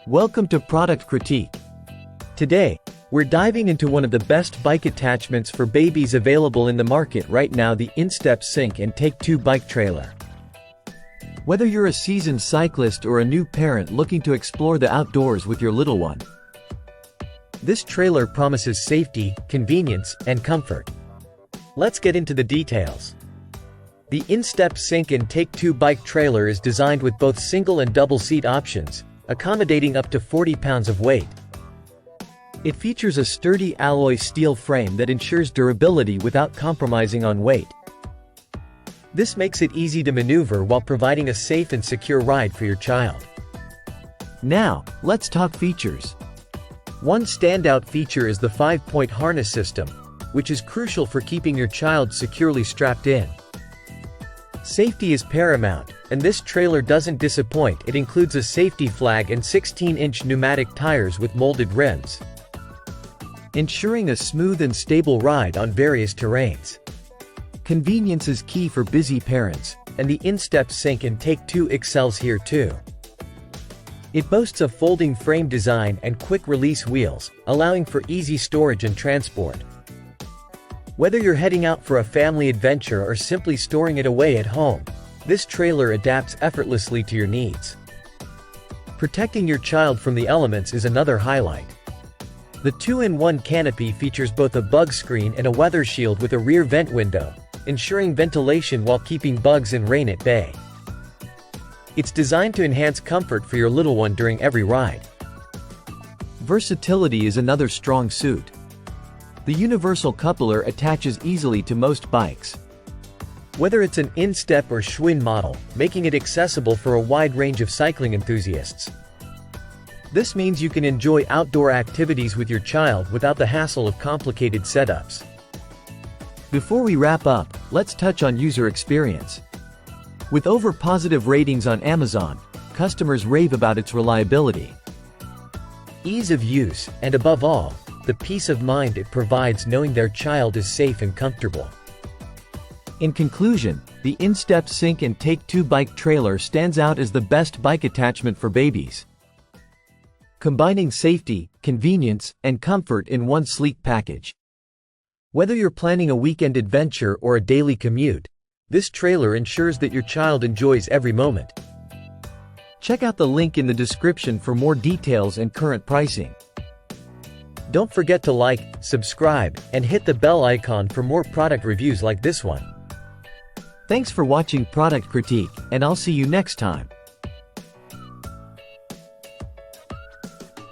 Welcome to Product Critique. Today, we're diving into one of the best bike attachments for babies available in the market right now, the Instep Sync and Take 2 bike trailer. Whether you're a seasoned cyclist or a new parent looking to explore the outdoors with your little one, this trailer promises safety, convenience, and comfort. Let's get into the details. The Instep Sync and Take 2 bike trailer is designed with both single and double seat options, accommodating up to 40 pounds of weight. It features a sturdy alloy steel frame that ensures durability without compromising on weight. This makes it easy to maneuver while providing a safe and secure ride for your child. Now, let's talk features. One standout feature is the 5-point harness system, which is crucial for keeping your child securely strapped in. Safety is paramount, and this trailer doesn't disappoint. It includes a safety flag and 16-inch pneumatic tires with molded rims, ensuring a smooth and stable ride on various terrains. Convenience is key for busy parents, and the Instep Sync and Take 2 excels here too. It boasts a folding frame design and quick-release wheels, allowing for easy storage and transport. Whether you're heading out for a family adventure or simply storing it away at home, this trailer adapts effortlessly to your needs. Protecting your child from the elements is another highlight. The 2-in-1 canopy features both a bug screen and a weather shield with a rear vent window, ensuring ventilation while keeping bugs and rain at bay. It's designed to enhance comfort for your little one during every ride. Versatility is another strong suit. The universal coupler attaches easily to most bikes, whether it's an Instep or Schwinn model, making it accessible for a wide range of cycling enthusiasts. This means you can enjoy outdoor activities with your child without the hassle of complicated setups. Before we wrap up, let's touch on user experience. With over positive ratings on Amazon, customers rave about its reliability, ease of use, and above all, the peace of mind it provides knowing their child is safe and comfortable. In conclusion, the Instep Sync and Take 2 bike trailer stands out as the best bike attachment for babies, combining safety, convenience, and comfort in one sleek package. Whether you're planning a weekend adventure or a daily commute, this trailer ensures that your child enjoys every moment. Check out the link in the description for more details and current pricing. Don't forget to like, subscribe, and hit the bell icon for more product reviews like this one. Thanks for watching Product Critique, and I'll see you next time.